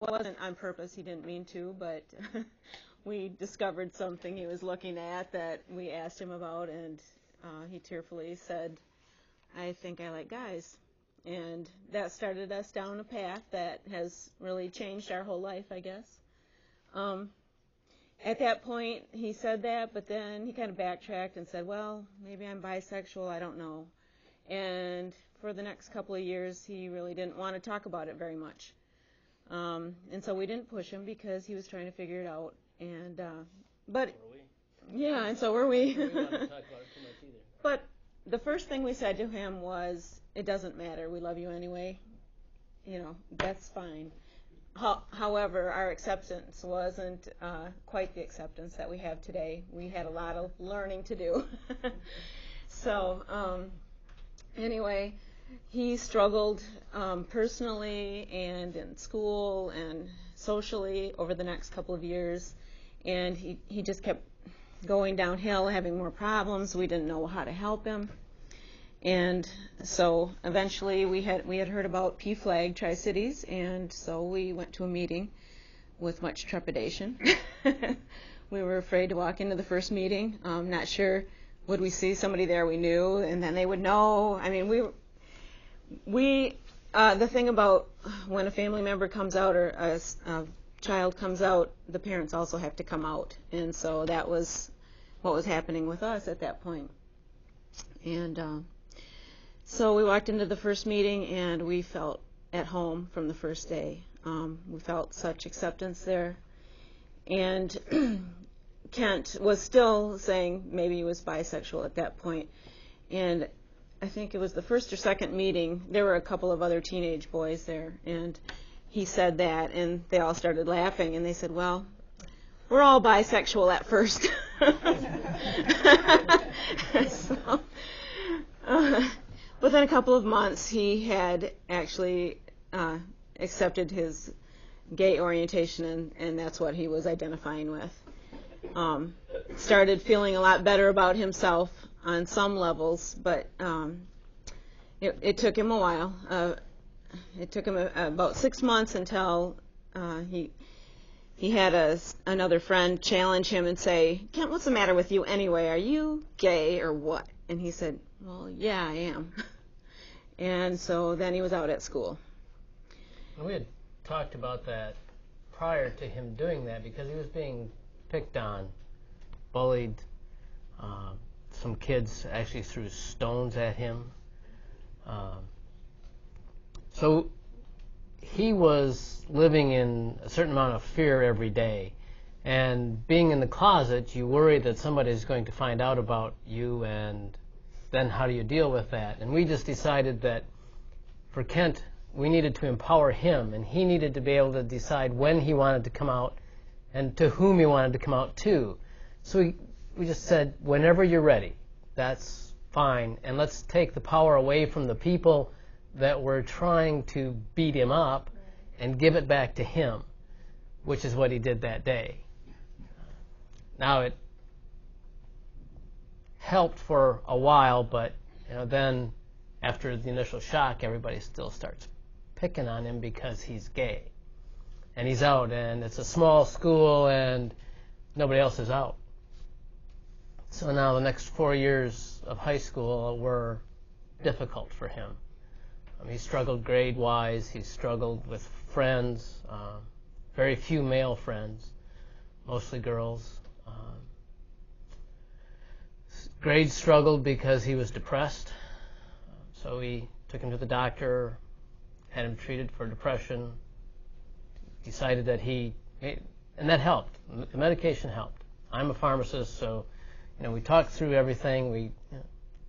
wasn't on purpose, he didn't mean to, but we discovered something he was looking at that we asked him about, and he tearfully said, "I think I like guys." And that started us down a path that has really changed our whole life, I guess. At that point, he said that, but then he kind of backtracked and said, well, maybe I'm bisexual, I don't know. And for the next couple of years, he really didn't want to talk about it very much. And so we didn't push him because he was trying to figure it out. And but yeah, and so were we. We didn't want to talk about it too much either. But the first thing we said to him was, it doesn't matter, we love you anyway. You know, that's fine. However, our acceptance wasn't quite the acceptance that we have today. We had a lot of learning to do. So anyway, he struggled personally and in school and socially over the next couple of years, and he just kept going downhill, having more problems. We didn't know how to help him. And so eventually we had heard about PFLAG Tri-Cities, and so we went to a meeting with much trepidation. We were afraid to walk into the first meeting, not sure would we see somebody there we knew, and then they would know. I mean, the thing about when a family member comes out or a child comes out, the parents also have to come out, and so that was what was happening with us at that point. And so we walked into the first meeting, and we felt at home from the first day. We felt such acceptance there. And Kent was still saying maybe he was bisexual at that point. And I think it was the first or second meeting, there were a couple of other teenage boys there, and he said that, and they all started laughing, and they said, well, we're all bisexual at first. So, within a couple of months, he had actually accepted his gay orientation, and that's what he was identifying with. Started feeling a lot better about himself on some levels, but it took him a while. It took him about 6 months until he had another friend challenge him and say, Kent, what's the matter with you anyway? Are you gay or what? And he said, well, yeah, I am. And so then he was out at school. We had talked about that prior to him doing that because he was being picked on, bullied. Some kids actually threw stones at him. So he was living in a certain amount of fear every day. And being in the closet, you worry that somebody's going to find out about you, and then how do you deal with that? And we just decided that for Kent, we needed to empower him, and he needed to be able to decide when he wanted to come out and to whom he wanted to come out to. So we just said, whenever you're ready, that's fine, and let's take the power away from the people that were trying to beat him up and give it back to him, which is what he did that day. Now, it helped for a while, but then after the initial shock, everybody still starts picking on him because he's gay. And he's out, and it's a small school, and nobody else is out. So now the next 4 years of high school were difficult for him. He struggled grade-wise. He struggled with friends, very few male friends, mostly girls. Grades struggled because he was depressed. So we took him to the doctor, had him treated for depression, decided that and that helped. The medication helped. I'm a pharmacist, so we talked through everything. We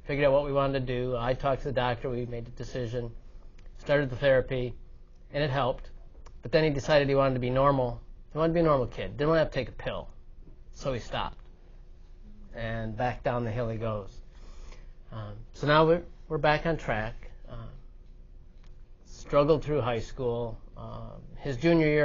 figured out what we wanted to do. I talked to the doctor. We made the decision, started the therapy, and it helped. But then he decided he wanted to be normal. He wanted to be a normal kid. Didn't want to have to take a pill. So he stopped. And back down the hill he goes. So now we're back on track. Struggled through high school. His junior year